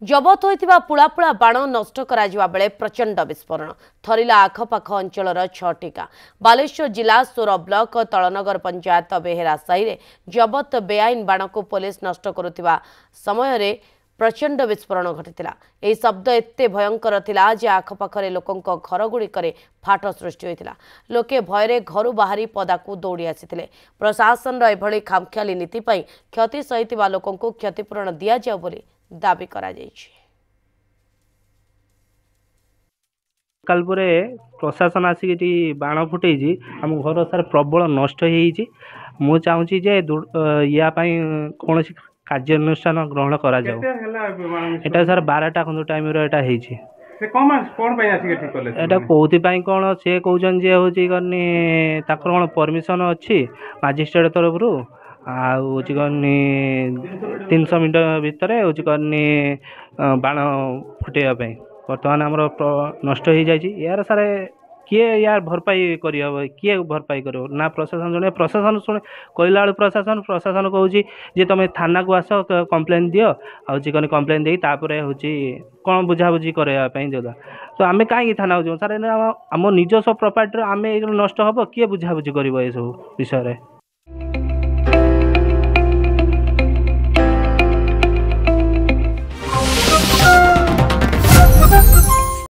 जबत होइतिबा पुळापुळा बाण नष्ट करा बेले प्रचंड विस्फोरण थरिला आखपाख अंचलर 6टी गाँ। बालेश्वर जिला सोर ब्लॉक तलनगर पंचायत बेहेरा साही जबत बेआईन बाण को पुलिस नष्ट करुवा समय प्रचंड विस्फोरण घटिला। यह शब्द एते भयंकर थिला जे आखपाखरे लोकंक घर गुड़िकरे फाट सृष्टि होइतिला। लोके भयरे घरु बाहरी पदाकू दौड़ी आसिथिले। प्रशासन एभली खामखियाली नीति पई क्षति सहितिबा लोकंकू क्षतिपूरण दिया जाउ बोली दाबी करा जायछि। कालपुरे प्रशासन आसिक बाण फुटे आम घर सार प्रबल नष्ट हो चाहूँगी जे या कौन कार्यानुष्ठान ग्रहण करा जाऊ। एटा सर 12टा खंड टाइम एटा कौन कौन सी कौन जे हूँ कौन परमिशन अच्छी मजिस्ट्रेट तरफ रू आनी 300 मिनट भितर हूँ बाण फुटेवाई बर्तमान आमर नष्ट हो जाए यार सारे किए यार भरपाई कर किए भरपाई कर ना प्रशासन जन प्रशासन शुणे कहला बेलू प्रशासन कहूँ जे तुम थाना को आस कंप्लेन दियो आने कंप्लेन दे हूँ कौन बुझाबुझी करवाई जो तो आम कहीं थाना जाऊँ सारे आम निजस्व प्रॉपर्टी आम नष्ट हम किए बुझाबुझी कर सब विषय।